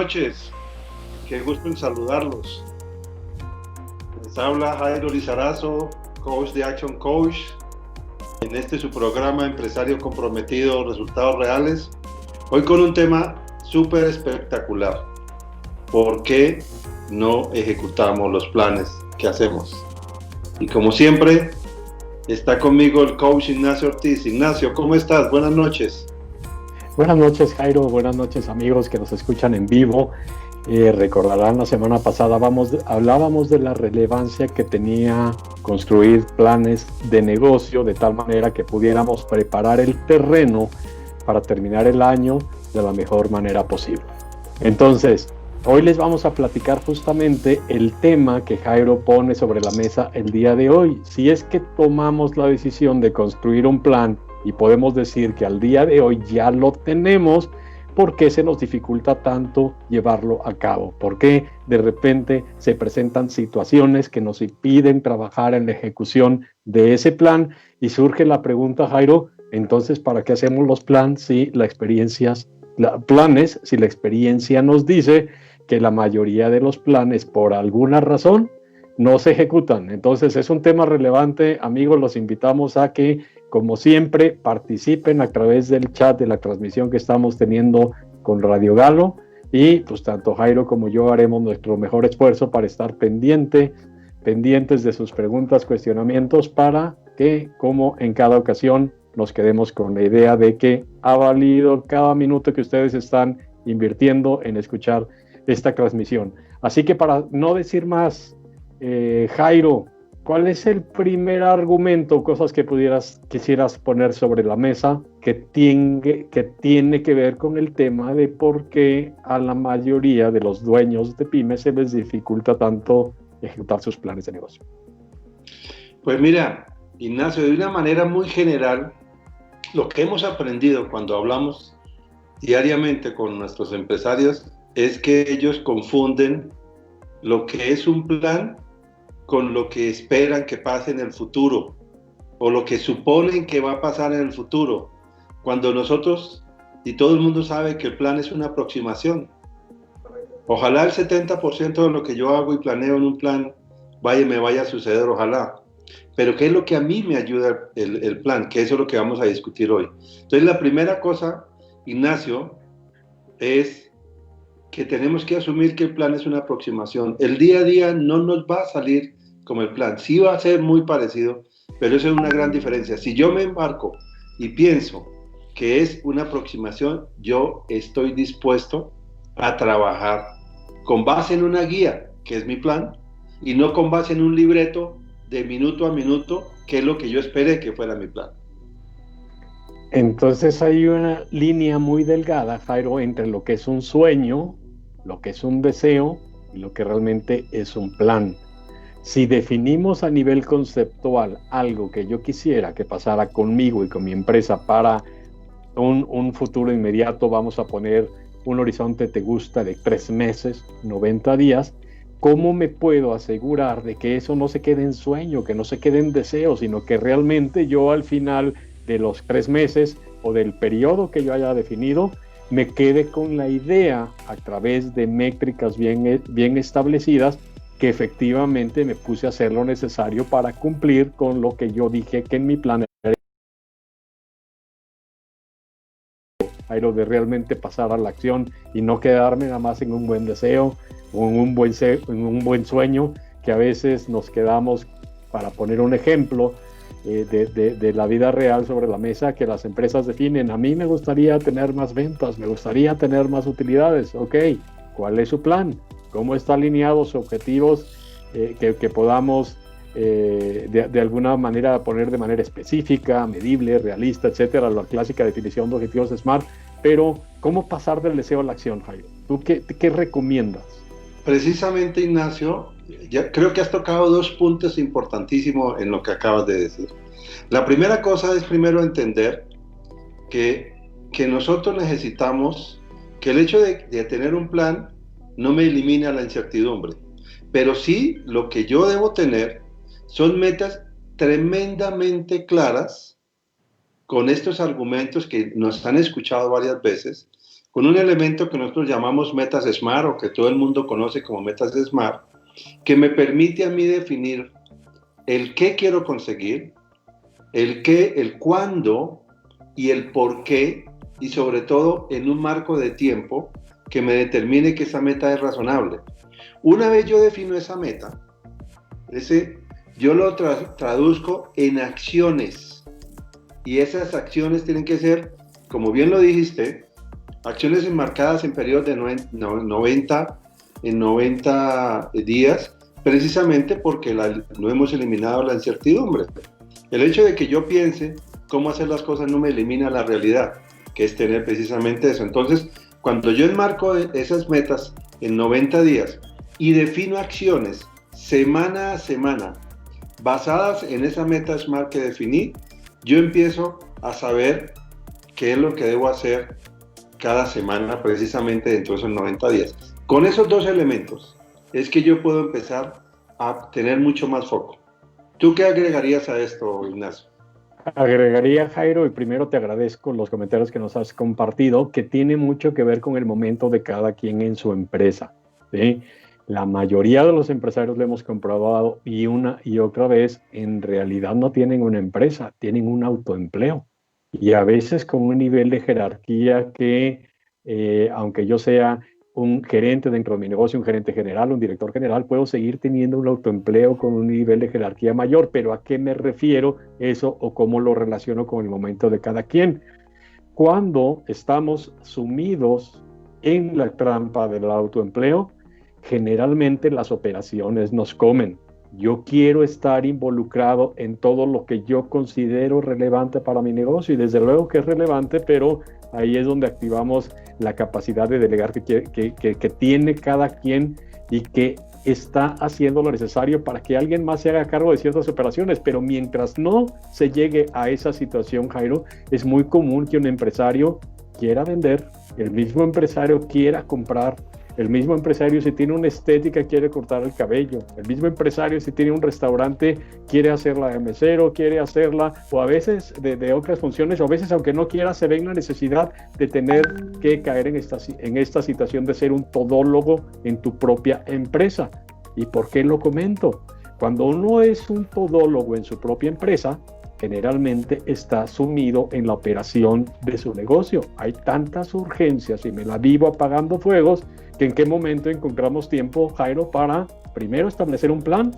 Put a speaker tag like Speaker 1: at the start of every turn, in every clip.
Speaker 1: noches, qué gusto en saludarlos. Les habla Jairo Lizarazo, coach de Action Coach, en este su programa Empresario Comprometido, Resultados Reales. Hoy con un tema súper espectacular. ¿Por qué no ejecutamos los planes que hacemos? Y como siempre, está conmigo el coach Ignacio Ortiz. Ignacio, ¿cómo estás? Buenas noches.
Speaker 2: Buenas noches, Jairo. Buenas noches, amigos que nos escuchan en vivo. Recordarán, la semana pasada hablábamos de la relevancia que tenía construir planes de negocio de tal manera que pudiéramos preparar el terreno para terminar el año de la mejor manera posible. Entonces, hoy les vamos a platicar justamente el tema que Jairo pone sobre la mesa el día de hoy. Si es que tomamos la decisión de construir un plan y podemos decir que al día de hoy ya lo tenemos, ¿por qué se nos dificulta tanto llevarlo a cabo? ¿Por qué de repente se presentan situaciones que nos impiden trabajar en la ejecución de ese plan? Y surge la pregunta, Jairo, entonces, ¿para qué hacemos los planes si la experiencia nos dice que la mayoría de los planes, por alguna razón, no se ejecutan? Entonces, es un tema relevante. Amigos, los invitamos a que, como siempre, participen a través del chat de la transmisión que estamos teniendo con Radio Galo, y pues tanto Jairo como yo haremos nuestro mejor esfuerzo para estar pendientes de sus preguntas, cuestionamientos, para que, como en cada ocasión, nos quedemos con la idea de que ha valido cada minuto que ustedes están invirtiendo en escuchar esta transmisión. Así que, para no decir más, Jairo, ¿cuál es el primer argumento, cosas que quisieras poner sobre la mesa que tiene que ver con el tema de por qué a la mayoría de los dueños de pymes se les dificulta tanto ejecutar sus planes de negocio?
Speaker 1: Pues mira, Ignacio, de una manera muy general, lo que hemos aprendido cuando hablamos diariamente con nuestros empresarios es que ellos confunden lo que es un plan con lo que esperan que pase en el futuro, o lo que suponen que va a pasar en el futuro, cuando nosotros, y todo el mundo sabe que el plan es una aproximación. Ojalá el 70% de lo que yo hago y planeo en un plan me vaya a suceder, ojalá. Pero ¿qué es lo que a mí me ayuda el plan? Que eso es lo que vamos a discutir hoy. Entonces, la primera cosa, Ignacio, es que tenemos que asumir que el plan es una aproximación. El día a día no nos va a salir como el plan. Sí va a ser muy parecido, pero eso es una gran diferencia. Si yo me embarco y pienso que es una aproximación, yo estoy dispuesto a trabajar con base en una guía, que es mi plan, y no con base en un libreto de minuto a minuto, que es lo que yo esperé que fuera mi plan.
Speaker 2: Entonces hay una línea muy delgada, Jairo, entre lo que es un sueño, lo que es un deseo y lo que realmente es un plan. Si definimos a nivel conceptual algo que yo quisiera que pasara conmigo y con mi empresa para un futuro inmediato, vamos a poner un horizonte, te gusta, de 3 meses, 90 días, ¿cómo me puedo asegurar de que eso no se quede en sueño, que no se quede en deseo, sino que realmente yo al final de los 3 meses o del periodo que yo haya definido, me quede con la idea, a través de métricas bien establecidas, que efectivamente me puse a hacer lo necesario para cumplir con lo que yo dije que en mi plan era, de realmente pasar a la acción y no quedarme nada más en un buen deseo o en un buen sueño, que a veces nos quedamos, para poner un ejemplo de la vida real sobre la mesa, que las empresas definen: a mí me gustaría tener más ventas, me gustaría tener más utilidades. Ok, ¿cuál es su plan? ¿Cómo está alineado sus objetivos que podamos de alguna manera poner de manera específica, medible, realista, etcétera? La clásica definición de objetivos SMART. Pero, ¿cómo pasar del deseo a la acción, Jairo? ¿Tú qué recomiendas?
Speaker 1: Precisamente, Ignacio, ya creo que has tocado 2 puntos importantísimos en lo que acabas de decir. La primera cosa es primero entender que nosotros necesitamos que el hecho de tener un plan no me elimina la incertidumbre, pero sí lo que yo debo tener son metas tremendamente claras, con estos argumentos que nos han escuchado varias veces, con un elemento que nosotros llamamos metas SMART o que todo el mundo conoce como metas SMART, que me permite a mí definir el qué quiero conseguir, el qué, el cuándo y el por qué, y sobre todo en un marco de tiempo que me determine que esa meta es razonable. Una vez yo defino esa meta, yo lo traduzco en acciones, y esas acciones tienen que ser, como bien lo dijiste, acciones enmarcadas en periodos de 90 días, precisamente porque no hemos eliminado la incertidumbre. El hecho de que yo piense cómo hacer las cosas no me elimina la realidad, que es tener precisamente eso. Entonces, cuando yo enmarco esas metas en 90 días y defino acciones semana a semana basadas en esa meta SMART que definí, yo empiezo a saber qué es lo que debo hacer cada semana precisamente dentro de esos 90 días. Con esos dos elementos es que yo puedo empezar a tener mucho más foco. ¿Tú qué agregarías a esto, Ignacio?
Speaker 2: Agregaría, Jairo, y primero te agradezco los comentarios que nos has compartido, que tiene mucho que ver con el momento de cada quien en su empresa, ¿sí? La mayoría de los empresarios lo hemos comprobado y una y otra vez, en realidad no tienen una empresa, tienen un autoempleo. Y a veces con un nivel de jerarquía que, aunque yo sea un gerente dentro de mi negocio, un gerente general, un director general, puedo seguir teniendo un autoempleo con un nivel de jerarquía mayor, pero ¿a qué me refiero eso o cómo lo relaciono con el momento de cada quien? Cuando estamos sumidos en la trampa del autoempleo, generalmente las operaciones nos comen. Yo quiero estar involucrado en todo lo que yo considero relevante para mi negocio, y desde luego que es relevante, pero ahí es donde activamos la capacidad de delegar que tiene cada quien y que está haciendo lo necesario para que alguien más se haga cargo de ciertas operaciones. Pero mientras no se llegue a esa situación, Jairo, es muy común que un empresario quiera vender, el mismo empresario quiera comprar, el mismo empresario si tiene una estética quiere cortar el cabello, el mismo empresario si tiene un restaurante quiere hacerla de mesero, quiere hacerla, o a veces de otras funciones, o a veces aunque no quiera se ve en la necesidad de tener que caer en esta situación de ser un todólogo en tu propia empresa. ¿Y por qué lo comento? Cuando uno es un todólogo en su propia empresa, generalmente está sumido en la operación de su negocio. Hay tantas urgencias y me la vivo apagando fuegos, que en qué momento encontramos tiempo, Jairo, para primero establecer un plan,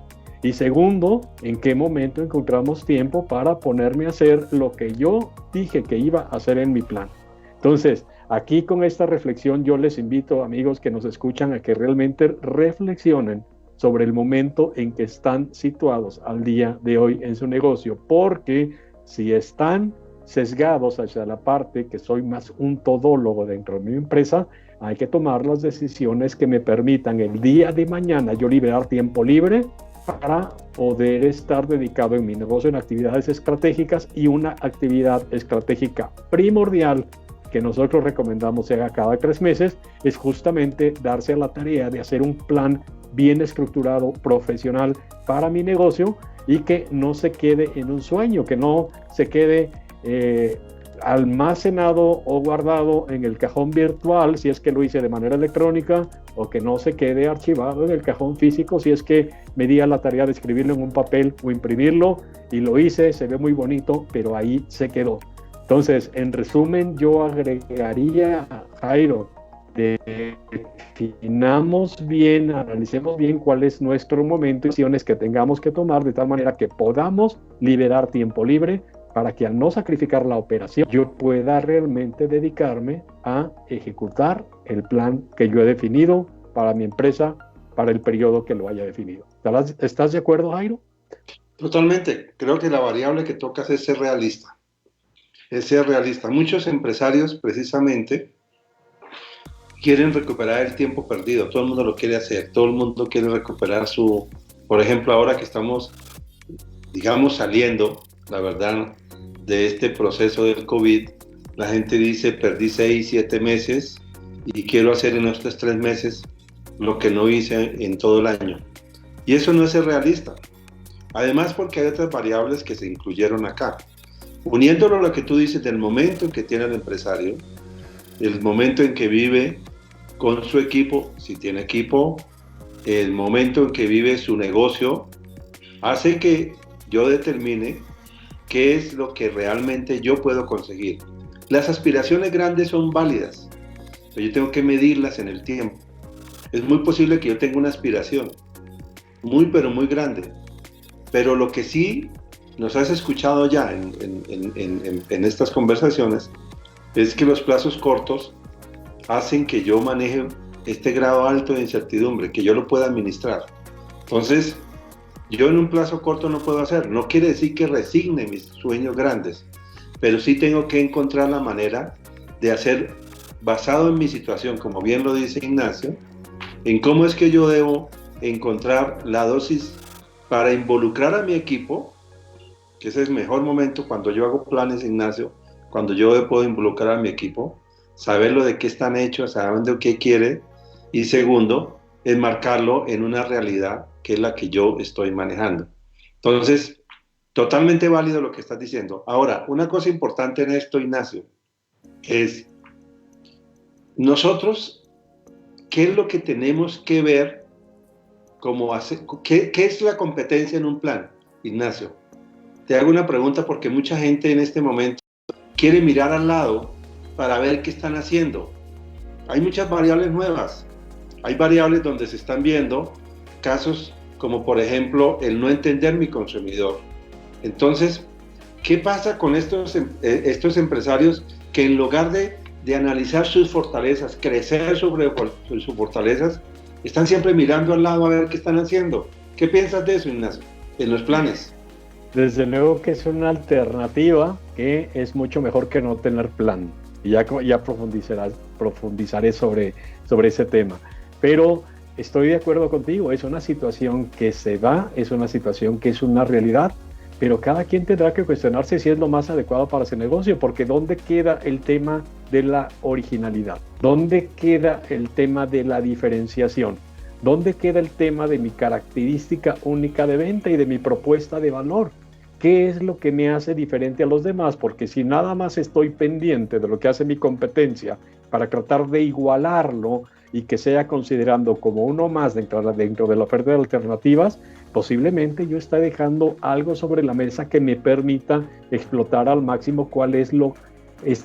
Speaker 2: y segundo, en qué momento encontramos tiempo para ponerme a hacer lo que yo dije que iba a hacer en mi plan. Entonces, aquí con esta reflexión yo les invito, amigos que nos escuchan, a que realmente reflexionen sobre el momento en que están situados al día de hoy en su negocio, porque si están sesgados hacia la parte que soy más un todólogo dentro de mi empresa, hay que tomar las decisiones que me permitan el día de mañana yo liberar tiempo libre para poder estar dedicado en mi negocio en actividades estratégicas, y una actividad estratégica primordial que nosotros recomendamos se haga cada 3 meses es justamente darse a la tarea de hacer un plan bien estructurado, profesional para mi negocio, y que no se quede en un sueño, que no se quede almacenado o guardado en el cajón virtual si es que lo hice de manera electrónica, o que no se quede archivado en el cajón físico si es que me di a la tarea de escribirlo en un papel o imprimirlo y lo hice, se ve muy bonito, pero ahí se quedó. Entonces, en resumen, yo agregaría, Jairo, definamos bien, analicemos bien cuál es nuestro momento y decisiones que tengamos que tomar de tal manera que podamos liberar tiempo libre para que, al no sacrificar la operación, yo pueda realmente dedicarme a ejecutar el plan que yo he definido para mi empresa, para el periodo que lo haya definido. ¿Estás de acuerdo, Jairo?
Speaker 1: Totalmente. Creo que la variable que tocas es ser realista. Es ser realista. Muchos empresarios, precisamente, quieren recuperar el tiempo perdido. Todo el mundo lo quiere hacer. Todo el mundo quiere recuperar su... Por ejemplo, ahora que estamos, digamos, saliendo, la verdad, de este proceso del COVID, la gente dice, perdí 6, 7 meses y quiero hacer en estos 3 meses lo que no hice en todo el año. Y eso no es ser realista. Además, porque hay otras variables que se incluyeron acá. Uniéndolo a lo que tú dices del momento en que tiene el empresario, el momento en que vive con su equipo, si tiene equipo, el momento en que vive su negocio, hace que yo determine qué es lo que realmente yo puedo conseguir. Las aspiraciones grandes son válidas, pero yo tengo que medirlas en el tiempo. Es muy posible que yo tenga una aspiración muy, pero muy grande, pero lo que sí nos has escuchado ya en estas conversaciones es que los plazos cortos hacen que yo maneje este grado alto de incertidumbre, que yo lo pueda administrar. Entonces, yo en un plazo corto no puedo hacer. No quiere decir que resigne mis sueños grandes, pero sí tengo que encontrar la manera de hacer, basado en mi situación, como bien lo dice Ignacio, en cómo es que yo debo encontrar la dosis para involucrar a mi equipo, que ese es el mejor momento cuando yo hago planes, Ignacio, cuando yo puedo involucrar a mi equipo, saberlo de qué están hechos, saber de qué quiere, y segundo, enmarcarlo en una realidad que es la que yo estoy manejando. Entonces, totalmente válido lo que estás diciendo. Ahora, una cosa importante en esto, Ignacio, es nosotros, ¿qué es lo que tenemos que ver? ¿Qué es la competencia en un plan, Ignacio? Te hago una pregunta porque mucha gente en este momento quiere mirar al lado para ver qué están haciendo. Hay muchas variables nuevas. Hay variables donde se están viendo casos como, por ejemplo, el no entender mi consumidor. Entonces, ¿qué pasa con estos empresarios que en lugar de analizar sus fortalezas, crecer sobre sus fortalezas, están siempre mirando al lado a ver qué están haciendo? ¿Qué piensas de eso, Ignacio, en los planes?
Speaker 2: Desde luego que es una alternativa que es mucho mejor que no tener plan. Y ya profundizaré sobre ese tema. Pero estoy de acuerdo contigo, es una situación que se va, es una situación que es una realidad, pero cada quien tendrá que cuestionarse si es lo más adecuado para ese negocio, porque ¿dónde queda el tema de la originalidad? ¿Dónde queda el tema de la diferenciación? ¿Dónde queda el tema de mi característica única de venta y de mi propuesta de valor? ¿Qué es lo que me hace diferente a los demás? Porque si nada más estoy pendiente de lo que hace mi competencia para tratar de igualarlo y que sea considerando como uno más dentro de la oferta de alternativas, posiblemente yo esté dejando algo sobre la mesa que me permita explotar al máximo cuál es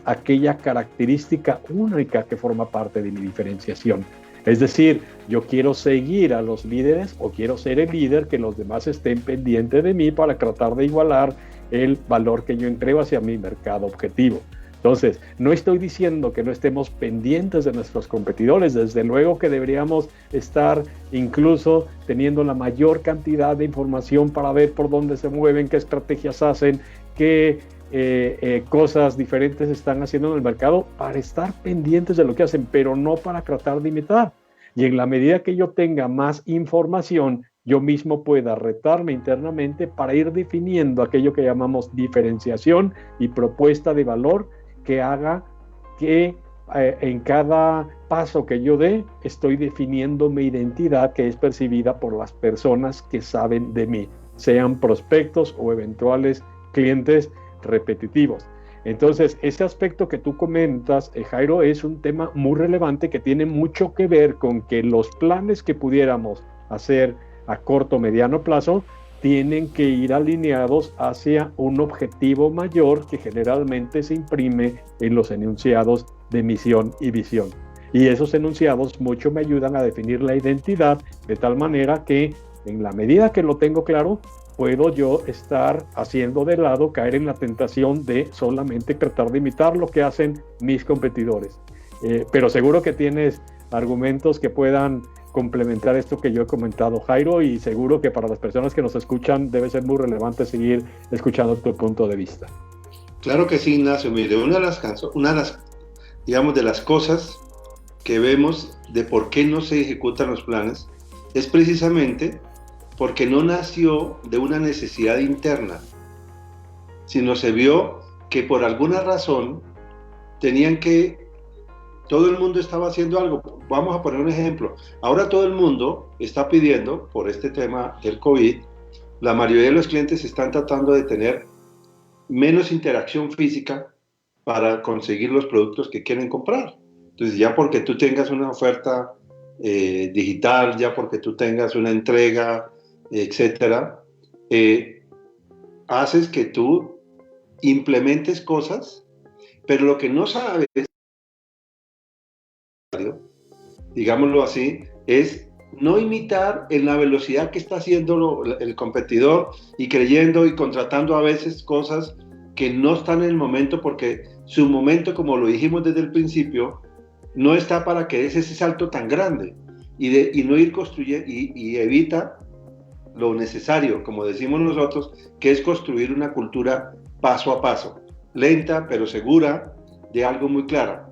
Speaker 2: aquella característica única que forma parte de mi diferenciación. Es decir, yo quiero seguir a los líderes o quiero ser el líder que los demás estén pendientes de mí para tratar de igualar el valor que yo entrego hacia mi mercado objetivo. Entonces, no estoy diciendo que no estemos pendientes de nuestros competidores, desde luego que deberíamos estar incluso teniendo la mayor cantidad de información para ver por dónde se mueven, qué estrategias hacen, qué cosas diferentes están haciendo en el mercado para estar pendientes de lo que hacen, pero no para tratar de imitar. Y en la medida que yo tenga más información, yo mismo pueda retarme internamente para ir definiendo aquello que llamamos diferenciación y propuesta de valor que haga que en cada paso que yo dé estoy definiendo mi identidad que es percibida por las personas que saben de mí, sean prospectos o eventuales clientes repetitivos. Entonces, ese aspecto que tú comentas, Jairo, es un tema muy relevante que tiene mucho que ver con que los planes que pudiéramos hacer a corto o mediano plazo tienen que ir alineados hacia un objetivo mayor que generalmente se imprime en los enunciados de misión y visión. Y esos enunciados mucho me ayudan a definir la identidad de tal manera que en la medida que lo tengo claro, puedo yo estar haciendo de lado, caer en la tentación de solamente tratar de imitar lo que hacen mis competidores. Pero seguro que tienes argumentos que puedan complementar esto que yo he comentado, Jairo, y seguro que para las personas que nos escuchan debe ser muy relevante seguir escuchando tu punto de vista.
Speaker 1: Claro que sí, Ignacio. Mire, una de las cosas que vemos de por qué no se ejecutan los planes es precisamente porque no nació de una necesidad interna, sino se vio que por alguna razón todo el mundo estaba haciendo algo. Vamos a poner un ejemplo. Ahora todo el mundo está pidiendo, por este tema del COVID, la mayoría de los clientes están tratando de tener menos interacción física para conseguir los productos que quieren comprar. Entonces, ya porque tú tengas una oferta digital, ya porque tú tengas una entrega, etcétera, haces que tú implementes cosas, pero lo que no sabes, digámoslo así, es no imitar en la velocidad que está haciendo el competidor y creyendo y contratando a veces cosas que no están en el momento, porque su momento, como lo dijimos desde el principio, no está para que des ese salto tan grande y no ir construyendo y evita lo necesario, como decimos nosotros, que es construir una cultura paso a paso, lenta pero segura, de algo muy claro.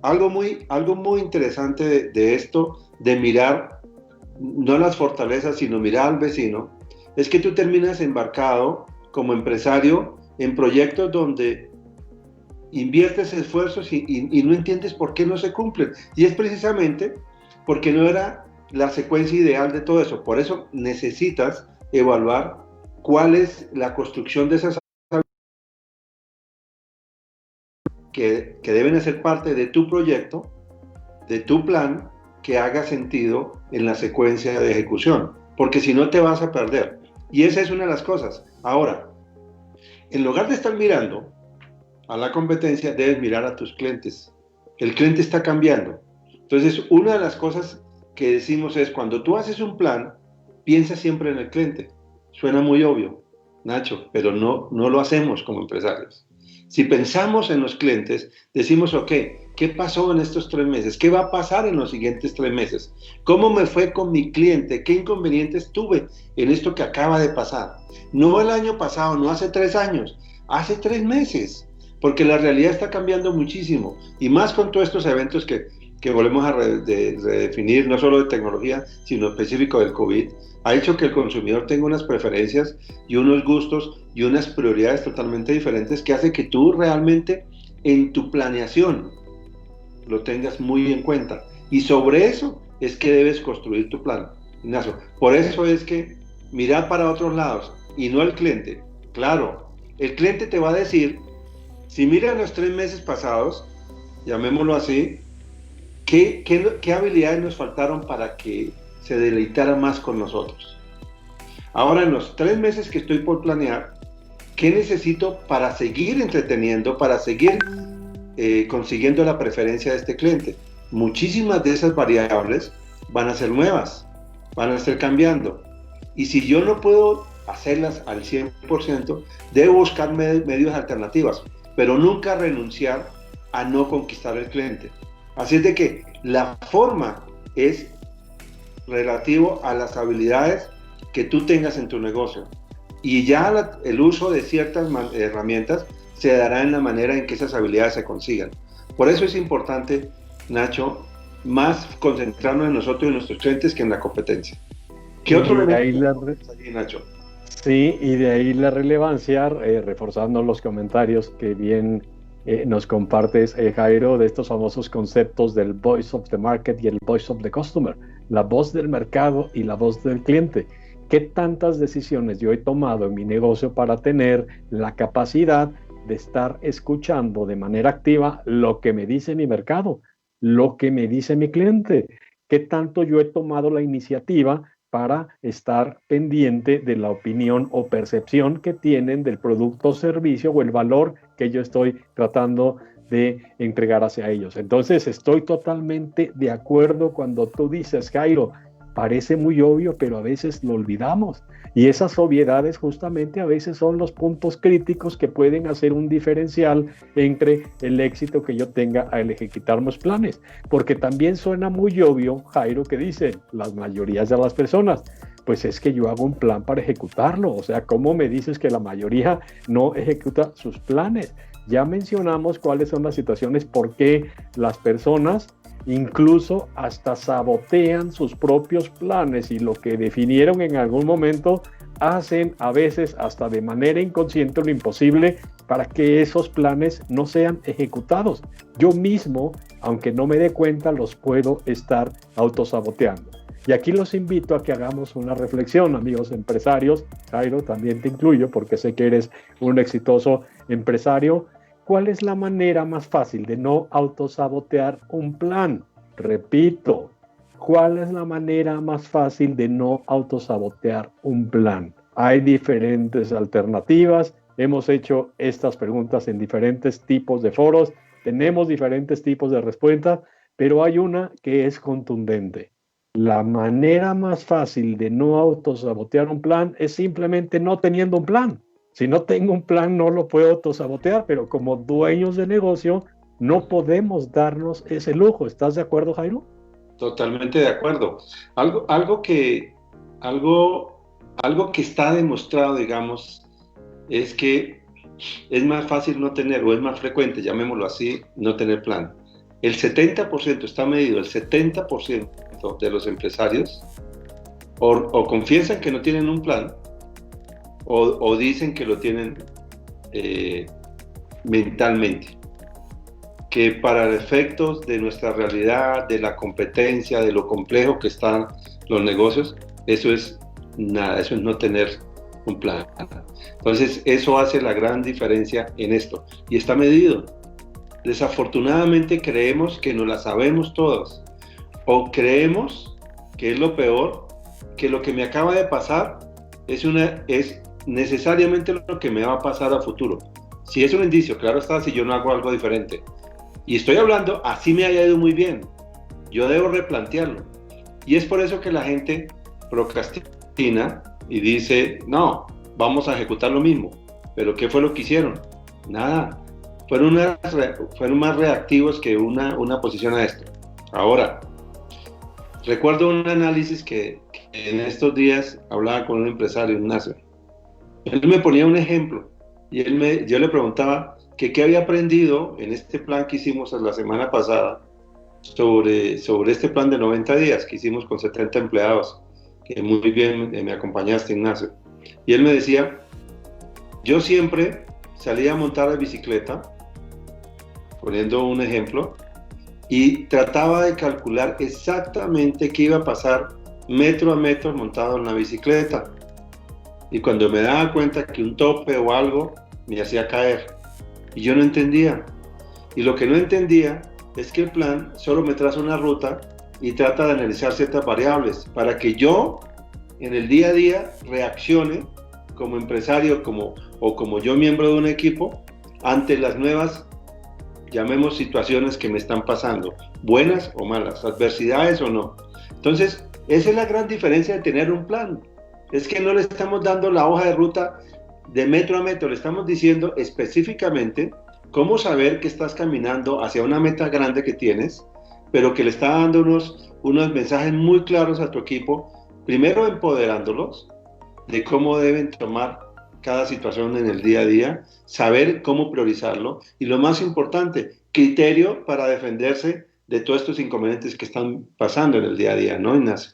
Speaker 1: Algo muy interesante de esto, de mirar no las fortalezas, sino mirar al vecino, es que tú terminas embarcado como empresario en proyectos donde inviertes esfuerzos y no entiendes por qué no se cumplen. Y es precisamente porque no era la secuencia ideal de todo eso. Por eso necesitas evaluar cuál es la construcción de esas que deben ser parte de tu proyecto, de tu plan, que haga sentido en la secuencia de ejecución, porque si no te vas a perder. Y esa es una de las cosas. Ahora, en lugar de estar mirando a la competencia, debes mirar a tus clientes. El cliente está cambiando. Entonces, una de las cosas que decimos es, cuando tú haces un plan, piensa siempre en el cliente. Suena muy obvio, Nacho, pero no lo hacemos como empresarios. Si pensamos en los clientes, decimos, ok, ¿qué pasó en estos 3 meses? ¿Qué va a pasar en los siguientes 3 meses? ¿Cómo me fue con mi cliente? ¿Qué inconvenientes tuve en esto que acaba de pasar? No el año pasado, no hace 3 años, hace 3 meses, porque la realidad está cambiando muchísimo, y más con todos estos eventos que volvemos a redefinir, no solo de tecnología, sino específico del COVID, ha hecho que el consumidor tenga unas preferencias y unos gustos y unas prioridades totalmente diferentes, que hace que tú realmente en tu planeación lo tengas muy en cuenta. Y sobre eso es que debes construir tu plan, Ignacio. Por eso es que mirar para otros lados y no al cliente. Claro, el cliente te va a decir, si miran los 3 meses pasados, llamémoslo así, ¿qué habilidades nos faltaron para que se deleitara más con nosotros? Ahora, en los 3 meses que estoy por planear, ¿qué necesito para seguir entreteniendo, para seguir consiguiendo la preferencia de este cliente? Muchísimas de esas variables van a ser nuevas, van a estar cambiando. Y si yo no puedo hacerlas al 100%, debo buscar medios alternativos, pero nunca renunciar a no conquistar el cliente. Así es de que la forma es relativo a las habilidades que tú tengas en tu negocio. Y ya el uso de ciertas herramientas se dará en la manera en que esas habilidades se consigan. Por eso es importante, Nacho, más concentrarnos en nosotros y en nuestros clientes que en la competencia. ¿Qué otro elemento ahí, Nacho?
Speaker 2: Sí, y de ahí la relevancia, reforzando los comentarios que bien nos compartes, Jairo, de estos famosos conceptos del voice of the market y el voice of the customer, la voz del mercado y la voz del cliente. ¿Qué tantas decisiones yo he tomado en mi negocio para tener la capacidad de estar escuchando de manera activa lo que me dice mi mercado, lo que me dice mi cliente? ¿Qué tanto yo he tomado la iniciativa para estar pendiente de la opinión o percepción que tienen del producto o servicio o el valor que yo estoy tratando de entregar hacia ellos? Entonces, estoy totalmente de acuerdo cuando tú dices, Jairo, parece muy obvio, pero a veces lo olvidamos. Y esas obviedades justamente a veces son los puntos críticos que pueden hacer un diferencial entre el éxito que yo tenga al ejecutar mis planes. Porque también suena muy obvio, Jairo, que dicen las mayorías de las personas, pues es que yo hago un plan para ejecutarlo. O sea, ¿cómo me dices que la mayoría no ejecuta sus planes? Ya mencionamos cuáles son las situaciones por qué las personas incluso hasta sabotean sus propios planes y lo que definieron en algún momento hacen a veces hasta de manera inconsciente lo imposible para que esos planes no sean ejecutados. Yo mismo, aunque no me dé cuenta, los puedo estar autosaboteando. Y aquí los invito a que hagamos una reflexión, amigos empresarios. Jairo, también te incluyo porque sé que eres un exitoso empresario. ¿cuál es la manera más fácil de no autosabotear un plan? Repito, ¿cuál es la manera más fácil de no autosabotear un plan? Hay diferentes alternativas. Hemos hecho estas preguntas en diferentes tipos de foros. Tenemos diferentes tipos de respuestas, pero hay una que es contundente. La manera más fácil de no autosabotear un plan es simplemente no teniendo un plan. Si no tengo un plan, no lo puedo autosabotear, pero como dueños de negocio, no podemos darnos ese lujo. ¿Estás de acuerdo, Jairo?
Speaker 1: Totalmente de acuerdo. Algo que está demostrado, digamos, es que es más fácil no tener, o es más frecuente, llamémoslo así, no tener plan. El 70%, está medido, el 70% de los empresarios o confiesan que no tienen un plan, o dicen que lo tienen mentalmente. Que para efectos de nuestra realidad, de la competencia, de lo complejo que están los negocios, eso es nada, eso es no tener un plan. Entonces, eso hace la gran diferencia en esto. Y está medido. Desafortunadamente creemos que nos la sabemos todos. O creemos, que es lo peor, que lo que me acaba de pasar es necesariamente lo que me va a pasar a futuro. Si es un indicio, claro está, si yo no hago algo diferente. Y estoy hablando, así me haya ido muy bien. Yo debo replantearlo. Y es por eso que la gente procrastina y dice, no, vamos a ejecutar lo mismo. ¿Pero qué fue lo que hicieron? Nada. Fueron más reactivos que una posición a esto. Ahora, recuerdo un análisis que en estos días hablaba con un empresario, Ignacio. Él me ponía un ejemplo y yo le preguntaba que qué había aprendido en este plan que hicimos la semana pasada sobre este plan de 90 días que hicimos con 70 empleados, que muy bien me acompañaste, Ignacio. Y él me decía, yo siempre salía a montar la bicicleta, poniendo un ejemplo, y trataba de calcular exactamente qué iba a pasar metro a metro montado en la bicicleta. Y cuando me daba cuenta que un tope o algo me hacía caer, y yo no entendía. Y lo que no entendía es que el plan solo me traza una ruta y trata de analizar ciertas variables para que yo en el día a día reaccione como empresario o como yo miembro de un equipo ante las nuevas, llamemos, situaciones que me están pasando, buenas o malas, adversidades o no. Entonces, esa es la gran diferencia de tener un plan. Es que no le estamos dando la hoja de ruta de metro a metro, le estamos diciendo específicamente cómo saber que estás caminando hacia una meta grande que tienes, pero que le está dando unos mensajes muy claros a tu equipo, primero empoderándolos de cómo deben tomar cada situación en el día a día, saber cómo priorizarlo y lo más importante, criterio para defenderse de todos estos inconvenientes que están pasando en el día a día, ¿no, Ignacio?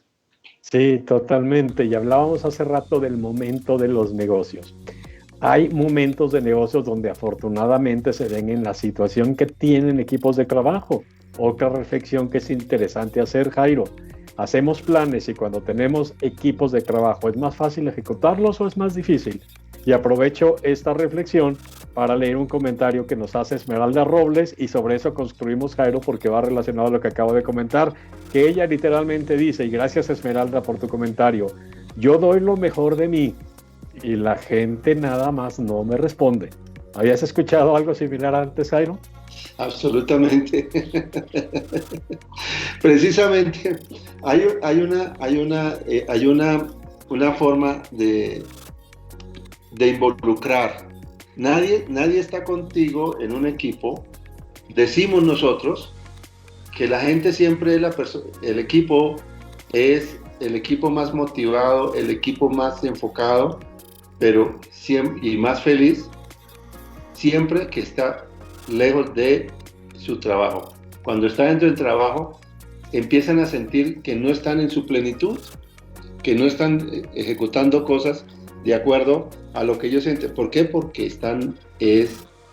Speaker 2: Sí, totalmente. Y hablábamos hace rato del momento de los negocios. Hay momentos de negocios donde afortunadamente se ven en la situación que tienen equipos de trabajo. Otra reflexión que es interesante hacer, Jairo. Hacemos planes y cuando tenemos equipos de trabajo, ¿es más fácil ejecutarlos o es más difícil? Y aprovecho esta reflexión para leer un comentario que nos hace Esmeralda Robles y sobre eso construimos, Jairo, porque va relacionado a lo que acabo de comentar, que ella literalmente dice, y gracias Esmeralda por tu comentario, yo doy lo mejor de mí y la gente nada más no me responde. ¿Habías escuchado algo similar antes, Jairo?
Speaker 1: Absolutamente. Precisamente hay una forma de involucrar. Nadie está contigo en un equipo. Decimos nosotros que la gente siempre es el equipo es el equipo más motivado, el equipo más enfocado, pero siempre, y más feliz, siempre que está lejos de su trabajo. Cuando está dentro del trabajo, empiezan a sentir que no están en su plenitud, que no están ejecutando cosas de acuerdo a lo que ellos sienten. ¿Por qué? Porque están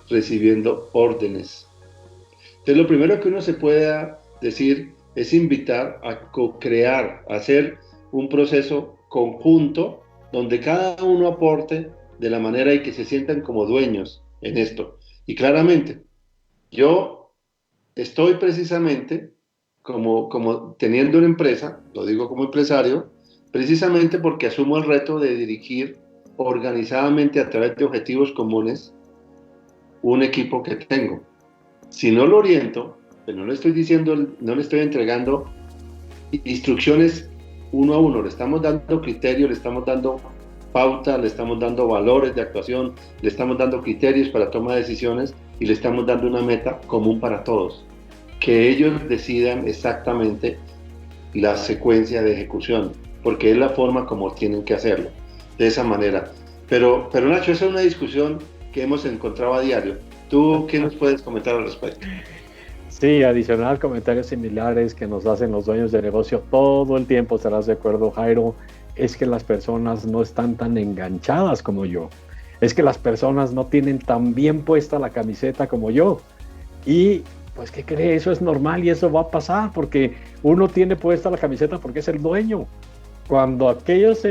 Speaker 1: recibiendo órdenes. Entonces, lo primero que uno se puede decir es invitar a co-crear, a hacer un proceso conjunto donde cada uno aporte de la manera y que se sientan como dueños en esto. Y claramente, yo estoy precisamente como teniendo una empresa, lo digo como empresario, precisamente porque asumo el reto de dirigir organizadamente a través de objetivos comunes un equipo que tengo. Si no lo oriento, pues no le estoy diciendo, no le estoy entregando instrucciones uno a uno, le estamos dando criterios, le estamos dando pauta, le estamos dando valores de actuación, le estamos dando criterios para toma de decisiones y le estamos dando una meta común para todos, que ellos decidan exactamente la secuencia de ejecución, porque es la forma como tienen que hacerlo, de esa manera. Pero Nacho, esa es una discusión que hemos encontrado a diario. ¿Tú qué nos puedes comentar al respecto?
Speaker 2: Sí, adicional comentarios similares que nos hacen los dueños de negocio todo el tiempo, estarás de acuerdo, Jairo, es que las personas no están tan enganchadas como yo. Es que las personas no tienen tan bien puesta la camiseta como yo. Y pues, ¿qué cree? Eso es normal y eso va a pasar porque uno tiene puesta la camiseta porque es el dueño. Cuando aquellas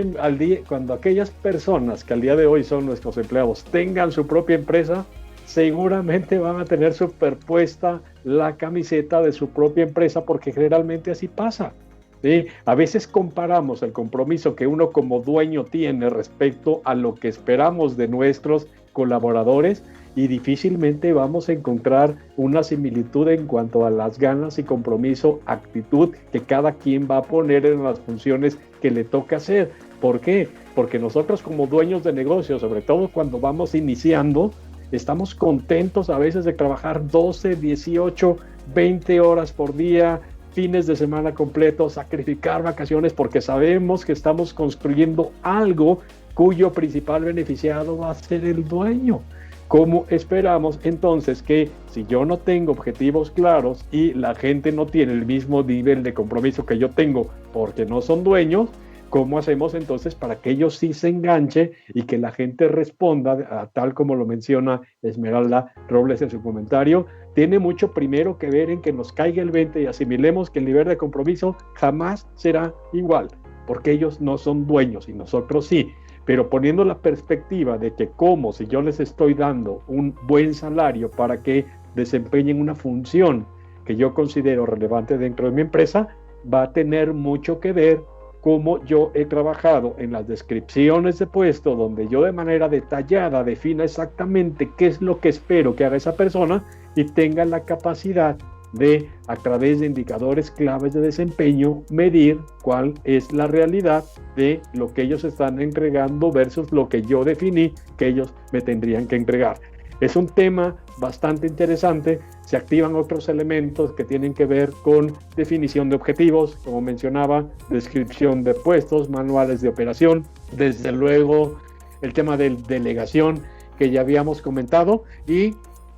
Speaker 2: personas que al día de hoy son nuestros empleados tengan su propia empresa, seguramente van a tener superpuesta la camiseta de su propia empresa porque generalmente así pasa. ¿Sí? A veces comparamos el compromiso que uno como dueño tiene respecto a lo que esperamos de nuestros colaboradores y difícilmente vamos a encontrar una similitud en cuanto a las ganas y compromiso, actitud que cada quien va a poner en las funciones que le toca hacer. ¿Por qué? Porque nosotros como dueños de negocios, sobre todo cuando vamos iniciando, estamos contentos a veces de trabajar 12, 18, 20 horas por día, fines de semana completos, sacrificar vacaciones porque sabemos que estamos construyendo algo cuyo principal beneficiado va a ser el dueño. ¿Cómo esperamos entonces que si yo no tengo objetivos claros y la gente no tiene el mismo nivel de compromiso que yo tengo porque no son dueños, cómo hacemos entonces para que ellos sí se enganchen y que la gente responda, tal como lo menciona Esmeralda Robles en su comentario? Tiene mucho primero que ver en que nos caiga el 20 y asimilemos que el nivel de compromiso jamás será igual, porque ellos no son dueños y nosotros sí. Pero poniendo la perspectiva de que como si yo les estoy dando un buen salario para que desempeñen una función que yo considero relevante dentro de mi empresa, va a tener mucho que ver cómo yo he trabajado en las descripciones de puesto, donde yo de manera detallada defina exactamente qué es lo que espero que haga esa persona y tenga la capacidad de, a través de indicadores claves de desempeño, medir cuál es la realidad de lo que ellos están entregando versus lo que yo definí que ellos me tendrían que entregar. Es un tema bastante interesante. Se activan otros elementos que tienen que ver con definición de objetivos, como mencionaba, descripción de puestos, manuales de operación, desde luego el tema de delegación que ya habíamos comentado, y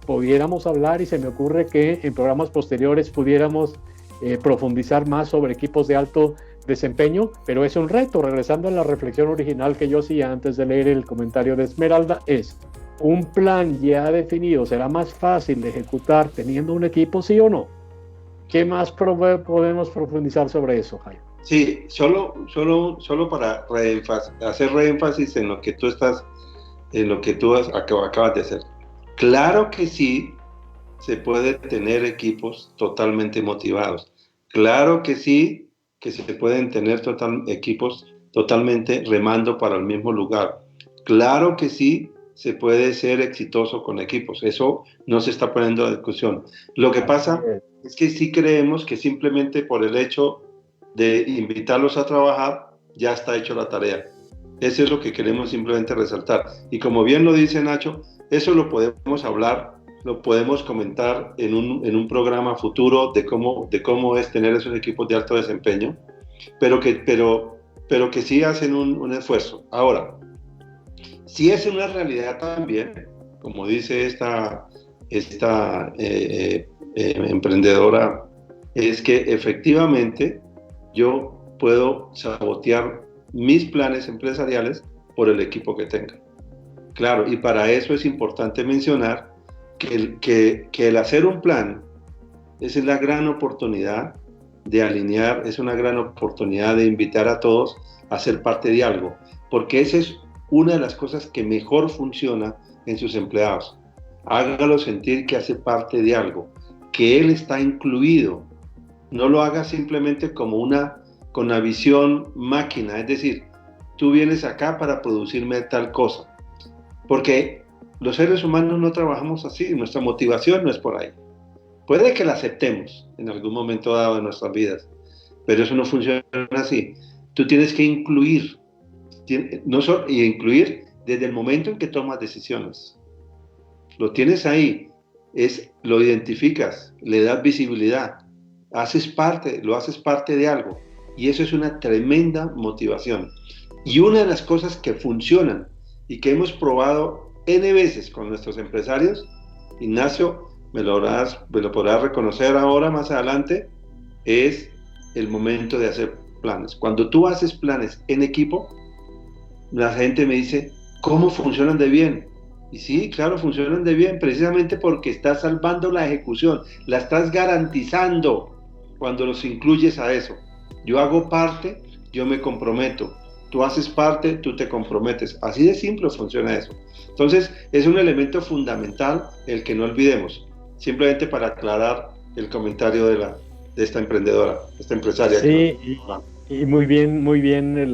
Speaker 2: pudiéramos hablar, y se me ocurre que en programas posteriores pudiéramos profundizar más sobre equipos de alto desempeño, pero es un reto. Regresando a la reflexión original que yo hacía antes de leer el comentario de Esmeralda, es: ¿un plan ya definido será más fácil de ejecutar teniendo un equipo, sí o no? ¿Qué más podemos profundizar sobre eso, Jaime?
Speaker 1: Sí, solo para hacer reénfasis en lo que tú acabas de hacer. Claro que sí se puede tener equipos totalmente motivados. Claro que sí que se pueden tener equipos totalmente remando para el mismo lugar. Claro que sí se puede ser exitoso con equipos. Eso no se está poniendo a discusión. Lo que pasa es que sí creemos que simplemente por el hecho de invitarlos a trabajar ya está hecho la tarea. Eso es lo que queremos simplemente resaltar. Y como bien lo dice Nacho, eso lo podemos hablar, lo podemos comentar en un programa futuro de cómo es tener esos equipos de alto desempeño, pero que sí hacen un esfuerzo. Ahora, sí es una realidad también, como dice esta emprendedora, es que efectivamente yo puedo sabotear mis planes empresariales por el equipo que tenga. Claro, y para eso es importante mencionar que el hacer un plan es la gran oportunidad de alinear, es una gran oportunidad de invitar a todos a ser parte de algo, porque esa es una de las cosas que mejor funciona en sus empleados. hágalo sentir que hace parte de algo, que él está incluido. No lo haga simplemente como con una visión máquina, es decir, tú vienes acá para producirme tal cosa, porque los seres humanos no trabajamos así, nuestra motivación no es por ahí. Puede que la aceptemos en algún momento dado de nuestras vidas, pero eso no funciona así. Tú tienes que incluir, y incluir desde el momento en que tomas decisiones. Lo tienes ahí, lo identificas, le das visibilidad, lo haces parte de algo, y eso es una tremenda motivación. Y una de las cosas que funcionan y que hemos probado N veces con nuestros empresarios, Ignacio, me lo podrás reconocer ahora más adelante, es el momento de hacer planes. Cuando tú haces planes en equipo, la gente me dice, ¿cómo funcionan de bien? Y sí, claro, funcionan de bien, precisamente porque estás salvando la ejecución, la estás garantizando cuando los incluyes a eso. Yo hago parte, yo me comprometo. Tú haces parte, tú te comprometes. Así de simple funciona eso. Entonces, es un elemento fundamental el que no olvidemos. Simplemente para aclarar el comentario de esta emprendedora, esta empresaria.
Speaker 2: Sí, y muy bien el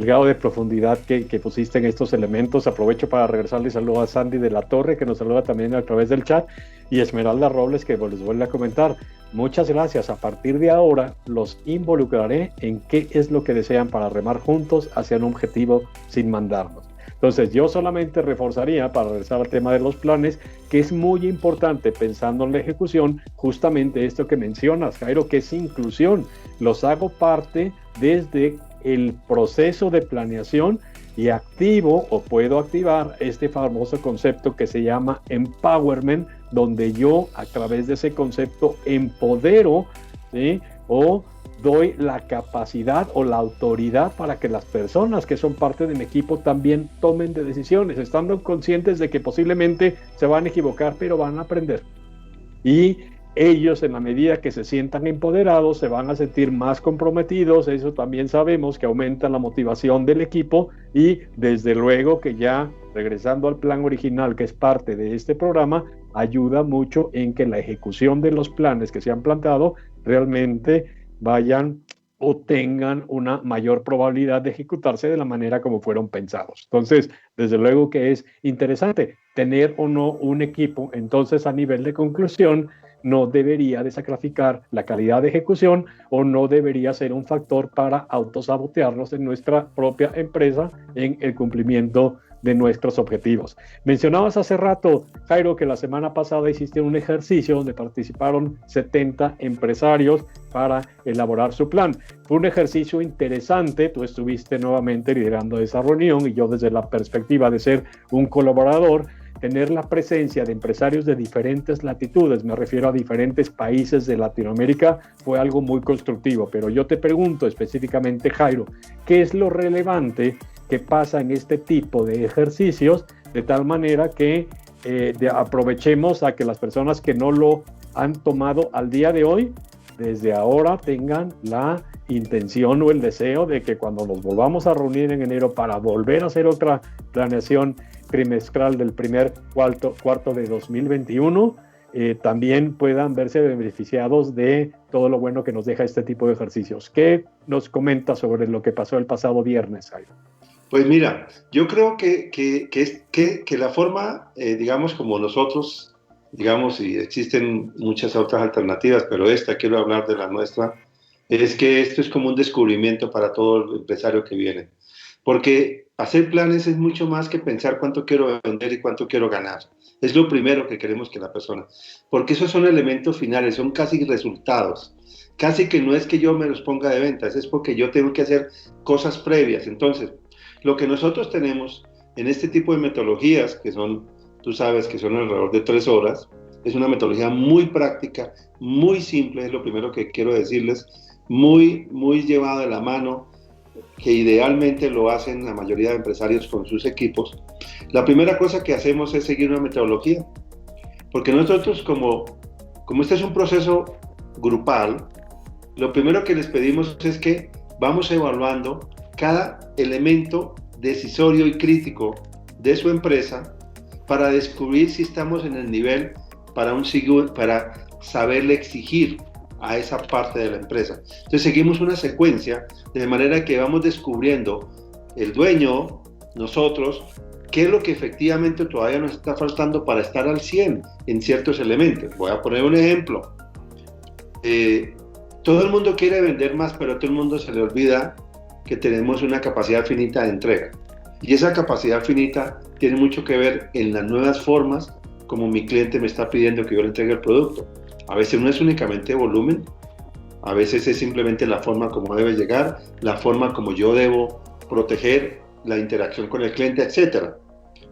Speaker 2: grado de profundidad que pusiste en estos elementos. Aprovecho para regresarle saludo a Sandy de la Torre, que nos saluda también a través del chat, y Esmeralda Robles, que les vuelve a comentar. Muchas gracias. A partir de ahora los involucraré en qué es lo que desean para remar juntos hacia un objetivo sin mandarnos. Entonces yo solamente reforzaría, para regresar al tema de los planes, que es muy importante pensando en la ejecución, justamente esto que mencionas, Jairo, que es inclusión. Los hago parte desde el proceso de planeación y activo o puedo activar este famoso concepto que se llama empowerment, donde yo a través de ese concepto empodero, ¿sí?, o doy la capacidad o la autoridad para que las personas que son parte de mi equipo también tomen de decisiones, estando conscientes de que posiblemente se van a equivocar, pero van a aprender. Y ellos, en la medida que se sientan empoderados, se van a sentir más comprometidos. Eso también sabemos que aumenta la motivación del equipo, y desde luego que ya regresando al plan original, que es parte de este programa, ayuda mucho en que la ejecución de los planes que se han planteado realmente vayan o tengan una mayor probabilidad de ejecutarse de la manera como fueron pensados. Entonces, desde luego que es interesante tener o no un equipo. Entonces, a nivel de conclusión, no debería de sacrificar la calidad de ejecución o no debería ser un factor para autosabotearnos en nuestra propia empresa en el cumplimiento de nuestros objetivos. Mencionabas hace rato, Jairo, que la semana pasada hiciste un ejercicio donde participaron 70 empresarios para elaborar su plan. Fue un ejercicio interesante, tú estuviste nuevamente liderando esa reunión y yo desde la perspectiva de ser un colaborador, tener la presencia de empresarios de diferentes latitudes, me refiero a diferentes países de Latinoamérica, fue algo muy constructivo. Pero yo te pregunto específicamente, Jairo, ¿qué es lo relevante que pasa en este tipo de ejercicios de tal manera que aprovechemos a que las personas que no lo han tomado al día de hoy, desde ahora tengan la intención o el deseo de que cuando nos volvamos a reunir en enero para volver a hacer otra planeación trimestral del primer cuarto de 2021, también puedan verse beneficiados de todo lo bueno que nos deja este tipo de ejercicios? ¿Qué nos comenta sobre lo que pasó el pasado viernes, Jairo?
Speaker 1: Pues mira, yo creo que la forma, digamos, como nosotros, digamos, y existen muchas otras alternativas, pero quiero hablar de la nuestra, es que esto es como un descubrimiento para todo el empresario que viene. Porque hacer planes es mucho más que pensar cuánto quiero vender y cuánto quiero ganar. Es lo primero que queremos que la persona. Porque esos son elementos finales, son casi resultados. Casi que no es que yo me los ponga de ventas, es porque yo tengo que hacer cosas previas. Entonces, lo que nosotros tenemos en este tipo de metodologías, que son, tú sabes que son alrededor de 3 horas, es una metodología muy práctica, muy simple, es lo primero que quiero decirles, muy llevada de la mano, que idealmente lo hacen la mayoría de empresarios con sus equipos. La primera cosa que hacemos es seguir una metodología, porque nosotros como este es un proceso grupal, lo primero que les pedimos es que vamos evaluando cada elemento decisorio y crítico de su empresa para descubrir si estamos en el nivel para saberle exigir a esa parte de la empresa. Entonces seguimos una secuencia de manera que vamos descubriendo el dueño, nosotros, qué es lo que efectivamente todavía nos está faltando para estar al 100 en ciertos elementos. Voy a poner un ejemplo. Todo el mundo quiere vender más, pero a todo el mundo se le olvida que tenemos una capacidad finita de entrega. Y esa capacidad finita tiene mucho que ver en las nuevas formas como mi cliente me está pidiendo que yo le entregue el producto. A veces no es únicamente volumen, a veces es simplemente la forma como debe llegar, la forma como yo debo proteger la interacción con el cliente, etcétera,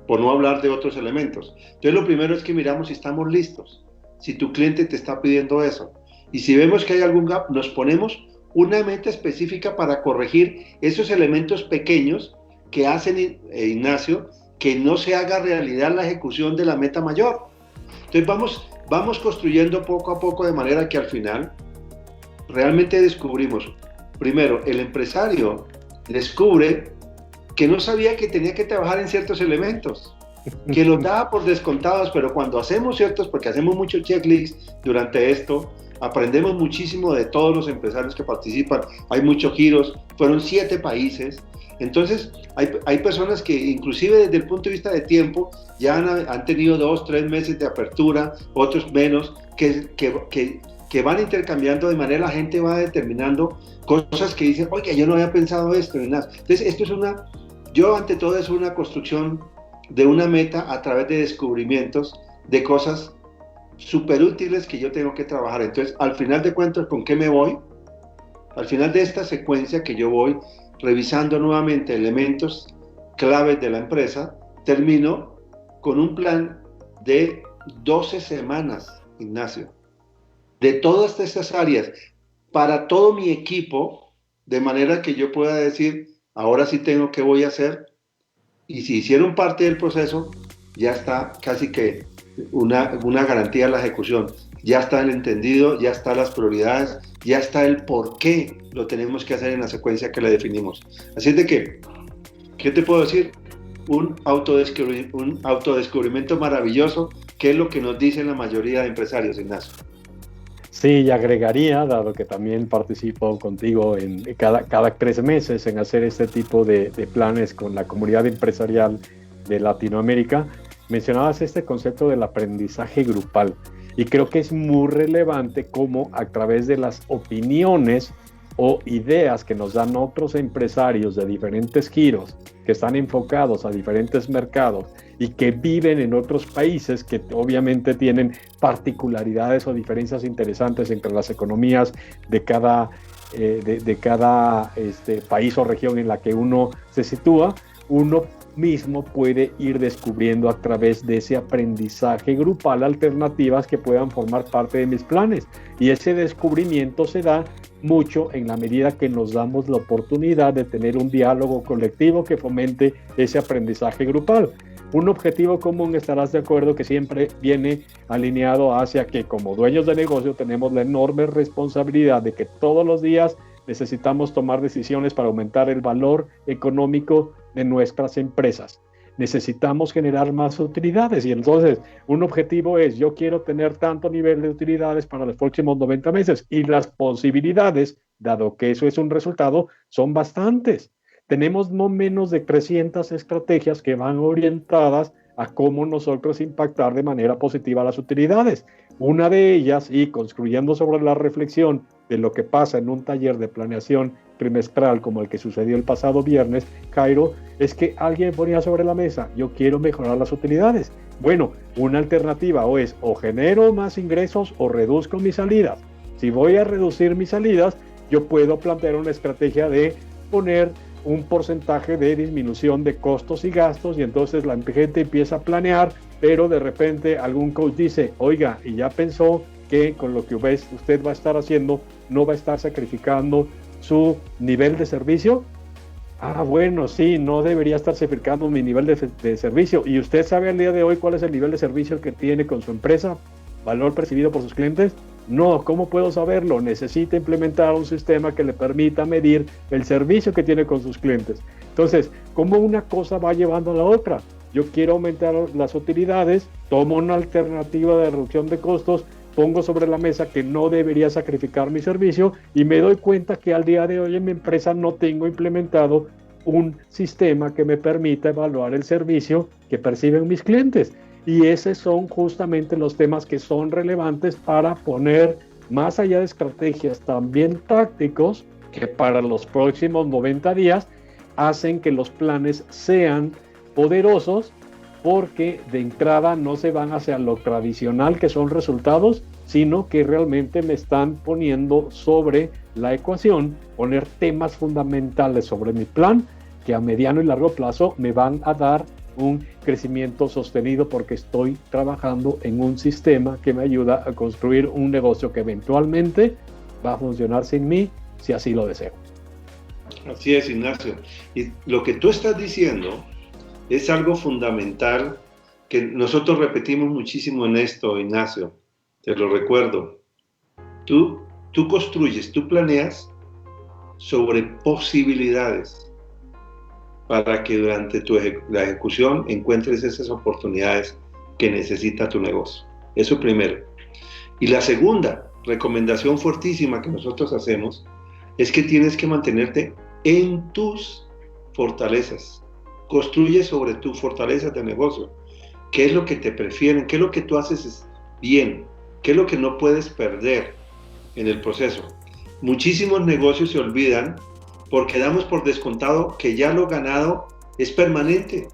Speaker 1: por no hablar de otros elementos. Entonces lo primero es que miramos si estamos listos, si tu cliente te está pidiendo eso. Y si vemos que hay algún gap, nos ponemos una meta específica para corregir esos elementos pequeños que hacen, Ignacio, que no se haga realidad la ejecución de la meta mayor. Entonces vamos construyendo poco a poco de manera que al final realmente descubrimos, primero, el empresario descubre que no sabía que tenía que trabajar en ciertos elementos, que los daba por descontados, pero cuando hacemos ciertos, porque hacemos muchos checklists durante esto, aprendemos muchísimo de todos los empresarios que participan, hay muchos giros, fueron 7 países, entonces hay personas que inclusive desde el punto de vista de tiempo ya han tenido 2, 3 meses de apertura, otros menos, que van intercambiando de manera, la gente va determinando cosas que dicen, oye, yo no había pensado esto, ni nada. Entonces esto es yo ante todo es una construcción de una meta a través de descubrimientos de cosas súper útiles que yo tengo que trabajar. Entonces, al final de cuentas, ¿con qué me voy? Al final de esta secuencia que yo voy revisando nuevamente elementos claves de la empresa, termino con un plan de 12 semanas, Ignacio, de todas estas áreas, para todo mi equipo, de manera que yo pueda decir, ahora sí tengo qué voy a hacer, y si hicieron parte del proceso, ya está casi que una garantía de la ejecución. Ya está el entendido, ya están las prioridades, ya está el por qué lo tenemos que hacer en la secuencia que le definimos. Así es de que, ¿qué te puedo decir? Un autodescubrimiento maravilloso, que es lo que nos dicen la mayoría de empresarios, Ignacio.
Speaker 2: Sí, y agregaría, dado que también participo contigo en cada 3 meses en hacer este tipo de planes con la comunidad empresarial de Latinoamérica, mencionabas este concepto del aprendizaje grupal. Y creo que es muy relevante cómo a través de las opiniones o ideas que nos dan otros empresarios de diferentes giros, que están enfocados a diferentes mercados y que viven en otros países que obviamente tienen particularidades o diferencias interesantes entre las economías de cada país o región en la que uno se sitúa, uno mismo puede ir descubriendo a través de ese aprendizaje grupal alternativas que puedan formar parte de mis planes, y ese descubrimiento se da mucho en la medida que nos damos la oportunidad de tener un diálogo colectivo que fomente ese aprendizaje grupal. Un objetivo común, estarás de acuerdo, que siempre viene alineado hacia que como dueños de negocio tenemos la enorme responsabilidad de que todos los días necesitamos tomar decisiones para aumentar el valor económico de nuestras empresas. Necesitamos generar más utilidades, y entonces un objetivo es: yo quiero tener tanto nivel de utilidades para los próximos 90 meses, y las posibilidades, dado que eso es un resultado, son bastantes. Tenemos no menos de 300 estrategias que van orientadas a cómo nosotros impactar de manera positiva las utilidades. Una de ellas, y construyendo sobre la reflexión de lo que pasa en un taller de planeación trimestral como el que sucedió el pasado viernes, Cairo, es que alguien ponía sobre la mesa: yo quiero mejorar las utilidades. Bueno, una alternativa o genero más ingresos o reduzco mis salidas. Si voy a reducir mis salidas, yo puedo plantear una estrategia de poner un porcentaje de disminución de costos y gastos, y entonces la gente empieza a planear, pero de repente algún coach dice: oiga, ¿y ya pensó que con lo que usted va a estar haciendo no va a estar sacrificando su nivel de servicio? Ah, bueno, sí, no debería estar sacrificando mi nivel de servicio. ¿Y usted sabe al día de hoy cuál es el nivel de servicio que tiene con su empresa? ¿Valor percibido por sus clientes? No, ¿cómo puedo saberlo? Necesita implementar un sistema que le permita medir el servicio que tiene con sus clientes. Entonces, ¿cómo una cosa va llevando a la otra? yo quiero aumentar las utilidades, tomo una alternativa de reducción de costos, pongo sobre la mesa que no debería sacrificar mi servicio y me doy cuenta que al día de hoy en mi empresa no tengo implementado un sistema que me permita evaluar el servicio que perciben mis clientes. Y esos son justamente los temas que son relevantes para poner, más allá de estrategias, también tácticos, que para los próximos 90 días hacen que los planes sean poderosos, porque de entrada no se van hacia lo tradicional que son resultados, sino que realmente me están poniendo sobre la ecuación, poner temas fundamentales sobre mi plan que a mediano y largo plazo me van a dar un crecimiento sostenido, porque estoy trabajando en un sistema que me ayuda a construir un negocio que eventualmente va a funcionar sin mí, si así lo deseo.
Speaker 1: Así es, Ignacio. Y lo que tú estás diciendo es algo fundamental que nosotros repetimos muchísimo en esto, Ignacio. Te lo recuerdo. Tú construyes, tú planeas sobre posibilidades para que durante la ejecución encuentres esas oportunidades que necesita tu negocio. Eso primero. Y la segunda recomendación fuertísima que nosotros hacemos es que tienes que mantenerte en tus fortalezas. Construye sobre tus fortalezas de negocio. ¿Qué es lo que te prefieren? ¿Qué es lo que tú haces bien? ¿Qué es lo que no puedes perder en el proceso? Muchísimos negocios se olvidan porque damos por descontado que ya lo ganado es permanente.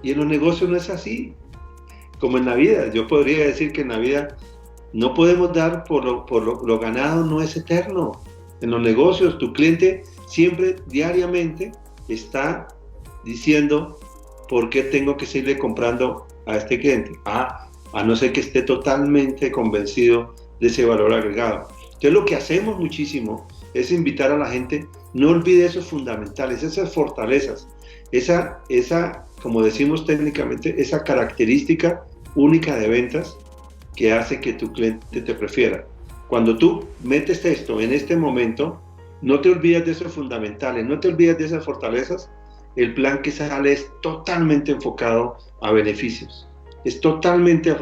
Speaker 1: Y en los negocios no es así. Como en la vida, yo podría decir que en la vida no podemos dar por lo ganado, no es eterno. En los negocios, tu cliente siempre, diariamente, está diciendo por qué tengo que seguirle comprando a este cliente. A no ser que esté totalmente convencido de ese valor agregado. Entonces lo que hacemos muchísimo es invitar a la gente, no olvide esos fundamentales, esas fortalezas, esa, como decimos técnicamente, esa característica única de ventas que hace que tu cliente te prefiera. Cuando tú metes esto en este momento, no te olvides de esos fundamentales, no te olvides de esas fortalezas, el plan que sale es totalmente enfocado a beneficios, es totalmente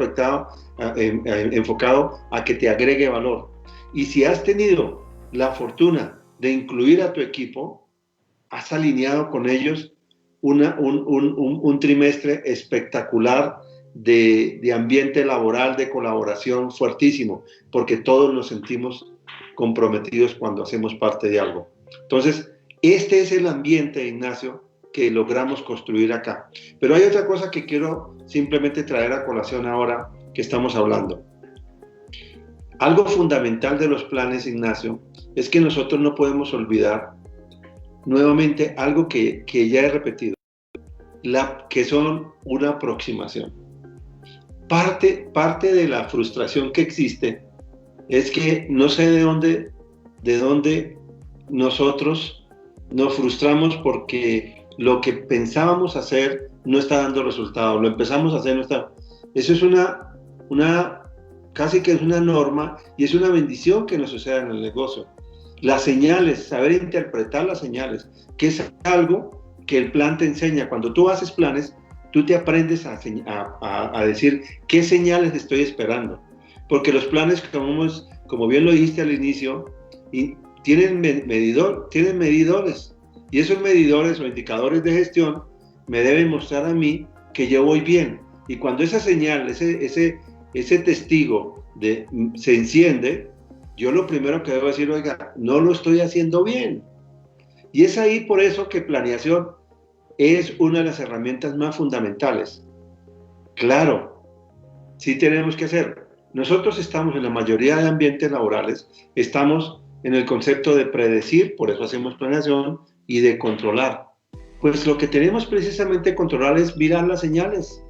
Speaker 1: enfocado a que te agregue valor. Y si has tenido la fortuna de incluir a tu equipo, has alineado con ellos un trimestre espectacular de ambiente laboral, de colaboración fuertísimo, porque todos nos sentimos comprometidos cuando hacemos parte de algo. Entonces, este es el ambiente, Ignacio, que logramos construir acá. Pero hay otra cosa que quiero simplemente traer a colación ahora que estamos hablando. Algo fundamental de los planes, Ignacio, es que nosotros no podemos olvidar nuevamente algo que ya he repetido, que son una aproximación. Parte de la frustración que existe es que no sé de dónde nosotros nos frustramos porque lo que pensábamos hacer no está dando resultado, lo empezamos a hacer, no está. Eso es casi que es una norma y es una bendición que nos suceda en el negocio. Las señales, saber interpretar las señales, que es algo que el plan te enseña. Cuando tú haces planes, tú te aprendes a decir qué señales estoy esperando. Porque los planes, como bien lo dijiste al inicio, tienen medidores. Y esos medidores o indicadores de gestión me deben mostrar a mí que yo voy bien. Y cuando esa señal, ese testigo se enciende, yo lo primero que debo decir, oiga, no lo estoy haciendo bien. Y es ahí por eso que planeación es una de las herramientas más fundamentales. Claro, sí tenemos que hacer. Nosotros estamos en la mayoría de ambientes laborales, estamos en el concepto de predecir, por eso hacemos planeación, y de controlar. Pues lo que tenemos precisamente que controlar es mirar las señales,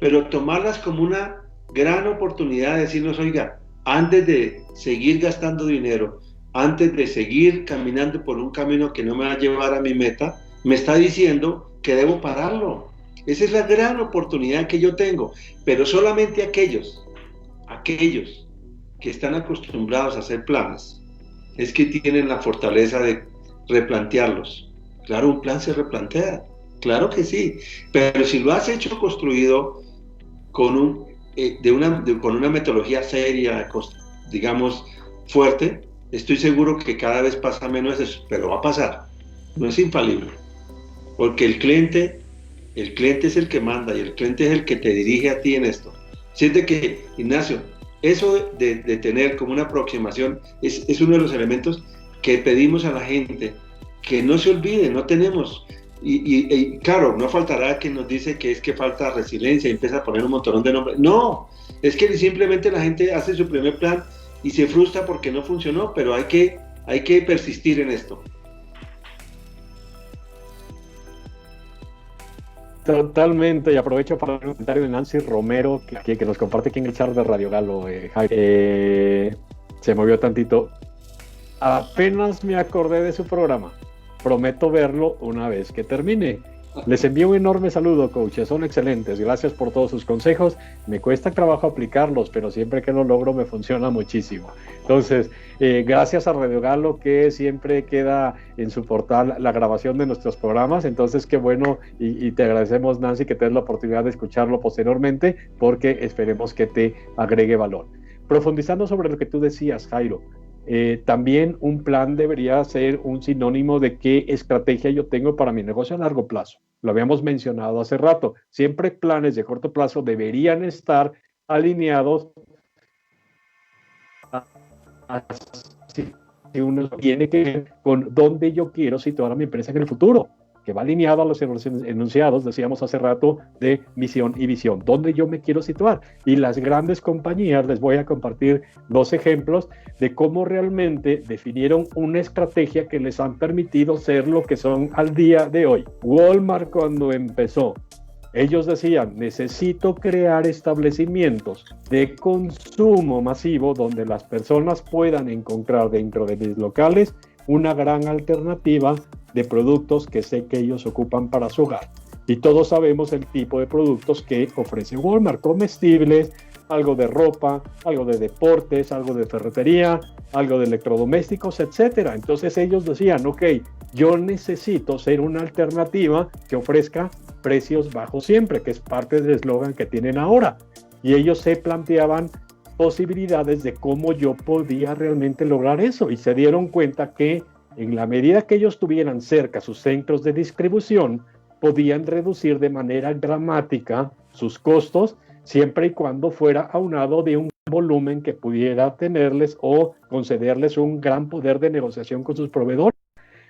Speaker 1: pero tomarlas como una gran oportunidad de decirnos, oiga, antes de seguir gastando dinero, antes de seguir caminando por un camino que no me va a llevar a mi meta, me está diciendo que debo pararlo. Esa es la gran oportunidad que yo tengo, pero solamente aquellos que están acostumbrados a hacer planes, es que tienen la fortaleza de replantearlos. Claro, un plan se replantea, claro que sí, pero si lo has hecho construido con con una metodología seria, digamos, fuerte, estoy seguro que cada vez pasa menos eso, pero va a pasar, no es infalible, porque el cliente es el que manda y el cliente es el que te dirige a ti en esto. Siente que, Ignacio, eso de tener como una aproximación es uno de los elementos que pedimos a la gente, que no se olvide, no tenemos. Y claro, no faltará quien nos dice que es que falta resiliencia y empieza a poner un montón de nombres. No, es que simplemente la gente hace su primer plan y se frustra porque no funcionó, pero hay que persistir en esto.
Speaker 2: Totalmente, y aprovecho para el comentario de Nancy Romero, que nos comparte aquí en el chat de Radio Galo. Se movió tantito. Apenas me acordé de su programa. Prometo verlo una vez que termine. Les envío un enorme saludo, coaches. Son excelentes. Gracias por todos sus consejos. Me cuesta trabajo aplicarlos, pero siempre que lo logro me funciona muchísimo. Entonces, gracias a Radio Galo, que siempre queda en su portal la grabación de nuestros programas. Entonces, qué bueno, y te agradecemos, Nancy, que te des la oportunidad de escucharlo posteriormente, porque esperemos que te agregue valor. Profundizando sobre lo que tú decías, Jairo, también un plan debería ser un sinónimo de qué estrategia yo tengo para mi negocio a largo plazo. Lo habíamos mencionado hace rato. Siempre planes de corto plazo deberían estar alineados si uno tiene que ver con dónde yo quiero situar a mi empresa en el futuro, que va alineado a los enunciados, decíamos hace rato, de misión y visión, dónde yo me quiero situar. Y las grandes compañías, les voy a compartir dos ejemplos de cómo realmente definieron una estrategia que les han permitido ser lo que son al día de hoy. Walmart, cuando empezó, ellos decían, necesito crear establecimientos de consumo masivo donde las personas puedan encontrar dentro de mis locales una gran alternativa de productos que sé que ellos ocupan para su hogar. Y todos sabemos el tipo de productos que ofrece Walmart: comestibles, algo de ropa, algo de deportes, algo de ferretería, algo de electrodomésticos, etcétera. Entonces ellos decían, ok, yo necesito ser una alternativa que ofrezca precios bajos siempre, que es parte del eslogan que tienen ahora. Y ellos se planteaban posibilidades de cómo yo podía realmente lograr eso, y se dieron cuenta que en la medida que ellos tuvieran cerca sus centros de distribución, podían reducir de manera dramática sus costos, siempre y cuando fuera aunado de un volumen que pudiera tenerles o concederles un gran poder de negociación con sus proveedores.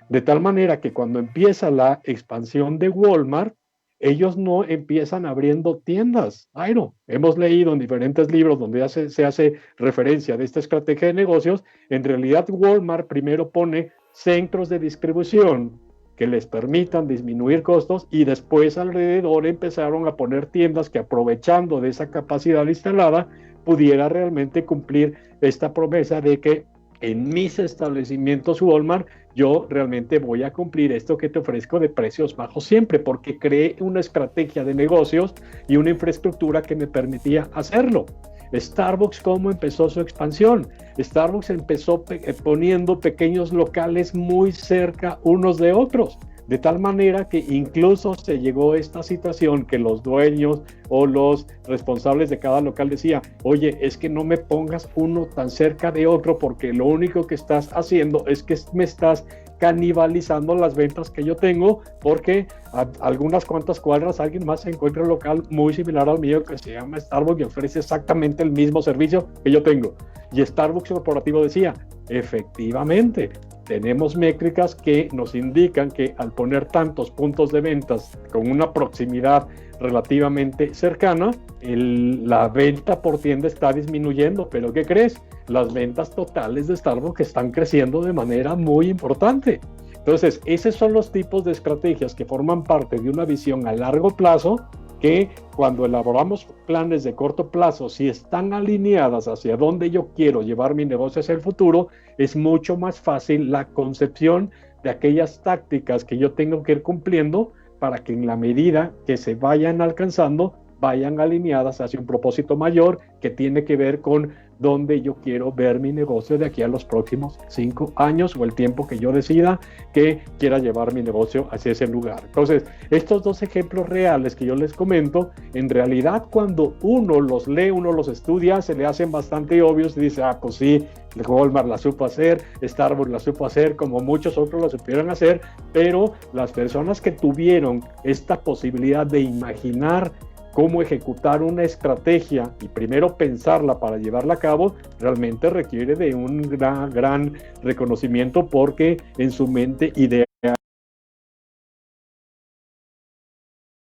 Speaker 2: De tal manera que cuando empieza la expansión de Walmart, ellos no empiezan abriendo tiendas. Ay, no. Hemos leído en diferentes libros donde se hace referencia de esta estrategia de negocios. En realidad, Walmart primero pone centros de distribución que les permitan disminuir costos, y después alrededor empezaron a poner tiendas que, aprovechando de esa capacidad instalada, pudiera realmente cumplir esta promesa de que en mis establecimientos Walmart yo realmente voy a cumplir esto que te ofrezco de precios bajos siempre, porque creé una estrategia de negocios y una infraestructura que me permitía hacerlo. Starbucks, ¿cómo empezó su expansión? Starbucks empezó poniendo pequeños locales muy cerca unos de otros, de tal manera que incluso se llegó a esta situación que los dueños o los responsables de cada local decían, oye, es que no me pongas uno tan cerca de otro, porque lo único que estás haciendo es que me estás canibalizando las ventas que yo tengo, porque a algunas cuantas cuadras alguien más se encuentra un local muy similar al mío que se llama Starbucks y ofrece exactamente el mismo servicio que yo tengo. Y Starbucks Corporativo decía, efectivamente, tenemos métricas que nos indican que al poner tantos puntos de ventas con una proximidad relativamente cercana, la venta por tienda está disminuyendo. Pero ¿qué crees? Las ventas totales de Starbucks están creciendo de manera muy importante. Entonces, esos son los tipos de estrategias que forman parte de una visión a largo plazo, que cuando elaboramos planes de corto plazo, si están alineadas hacia dónde yo quiero llevar mi negocio hacia el futuro, es mucho más fácil la concepción de aquellas tácticas que yo tengo que ir cumpliendo para que en la medida que se vayan alcanzando, vayan alineadas hacia un propósito mayor que tiene que ver con donde yo quiero ver mi negocio de aquí a los próximos 5 años o el tiempo que yo decida que quiera llevar mi negocio hacia ese lugar. Entonces, estos dos ejemplos reales que yo les comento, en realidad cuando uno los lee, uno los estudia, se le hacen bastante obvios y dice, pues sí, Walmart la supo hacer, Starbucks la supo hacer, como muchos otros lo supieron hacer, pero las personas que tuvieron esta posibilidad de imaginar cómo ejecutar una estrategia y primero pensarla para llevarla a cabo, realmente requiere de un gran reconocimiento, porque en su mente idea.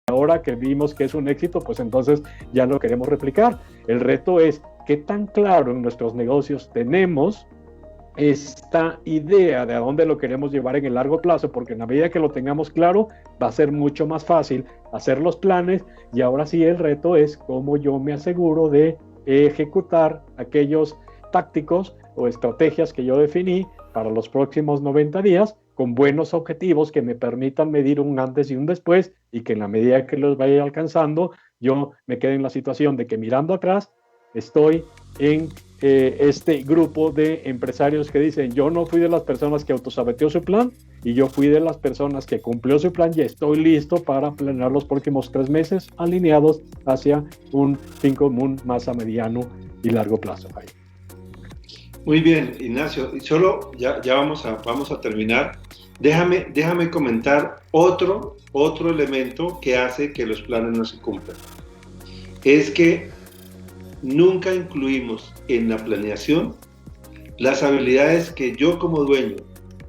Speaker 2: Ahora que vimos que es un éxito, pues entonces ya lo queremos replicar. El reto es qué tan claro en nuestros negocios tenemos esta idea de a dónde lo queremos llevar en el largo plazo, porque en la medida que lo tengamos claro va a ser mucho más fácil hacer los planes, y ahora sí el reto es cómo yo me aseguro de ejecutar aquellos tácticos o estrategias que yo definí para los próximos 90 días con buenos objetivos que me permitan medir un antes y un después, y que en la medida que los vaya alcanzando yo me quede en la situación de que mirando atrás estoy en este grupo de empresarios que dicen, yo no fui de las personas que autosaboteó su plan, y yo fui de las personas que cumplió su plan y estoy listo para planear los próximos 3 meses alineados hacia un fin común más a mediano y largo plazo.
Speaker 1: Muy bien, Ignacio, y solo ya vamos a terminar. Déjame comentar otro elemento que hace que los planes no se cumplan. Es que nunca incluimos en la planeación las habilidades que yo como dueño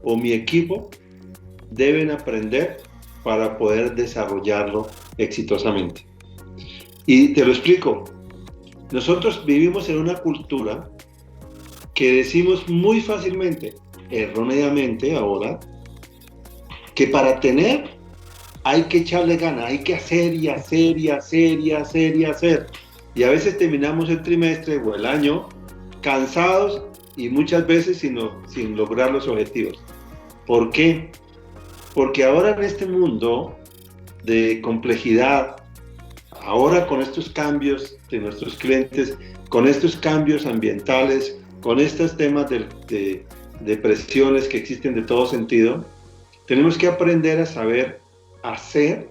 Speaker 1: o mi equipo deben aprender para poder desarrollarlo exitosamente. Y te lo explico. Nosotros vivimos en una cultura que decimos muy fácilmente, erróneamente ahora, que para tener hay que echarle ganas, hay que hacer y hacer y hacer y hacer y hacer. Y a veces terminamos el trimestre o el año cansados y muchas veces sin lograr los objetivos. ¿Por qué? Porque ahora en este mundo de complejidad, ahora con estos cambios de nuestros clientes, con estos cambios ambientales, con estos temas de presiones que existen de todo sentido, tenemos que aprender a saber hacer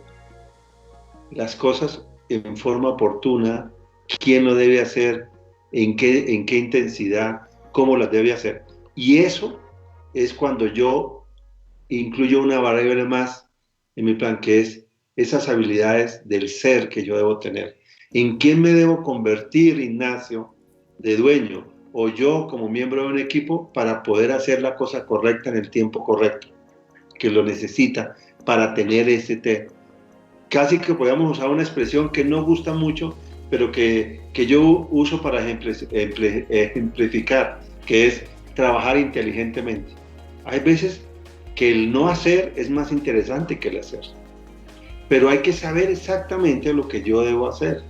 Speaker 1: las cosas en forma oportuna, quién lo debe hacer, en qué intensidad, cómo las debe hacer. Y eso es cuando yo incluyo una variable más en mi plan, que es esas habilidades del ser que yo debo tener. ¿En quién me debo convertir, Ignacio, de dueño, o yo como miembro de un equipo, para poder hacer la cosa correcta en el tiempo correcto, que lo necesita para tener ese té? Casi que podemos usar una expresión que no gusta mucho, pero que yo uso para ejemplificar, que es trabajar inteligentemente. Hay veces que el no hacer es más interesante que el hacer, pero hay que saber exactamente lo que yo debo hacer,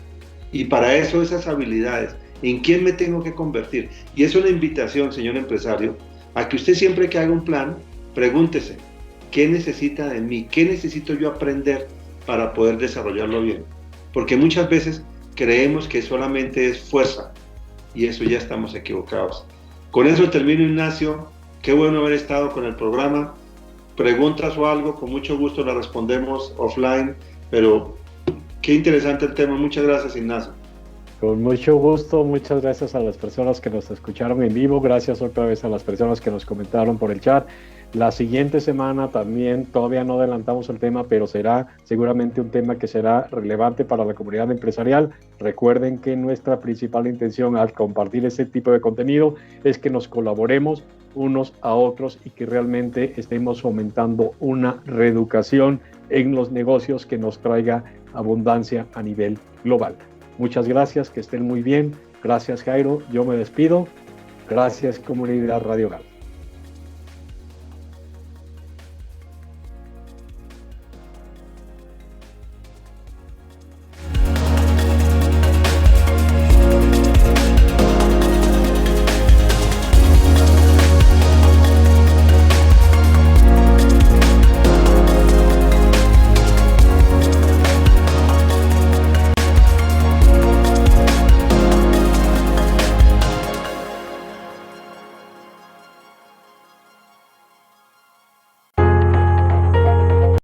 Speaker 1: y para eso esas habilidades, en quién me tengo que convertir. Y es una invitación, señor empresario, a que usted siempre que haga un plan, pregúntese, ¿qué necesita de mí? ¿Qué necesito yo aprender para poder desarrollarlo bien? Porque muchas veces creemos que solamente es fuerza, y eso ya estamos equivocados. Con eso termino, Ignacio. Qué bueno haber estado con el programa. Preguntas o algo, con mucho gusto la respondemos offline, pero qué interesante el tema. Muchas gracias, Ignacio.
Speaker 2: Con mucho gusto, muchas gracias a las personas que nos escucharon en vivo, gracias otra vez a las personas que nos comentaron por el chat. La siguiente semana también, todavía no adelantamos el tema, pero será seguramente un tema que será relevante para la comunidad empresarial. Recuerden que nuestra principal intención al compartir este tipo de contenido es que nos colaboremos unos a otros y que realmente estemos fomentando una reeducación en los negocios que nos traiga abundancia a nivel global. Muchas gracias, que estén muy bien. Gracias, Jairo. Yo me despido. Gracias, comunidad Radio GAL.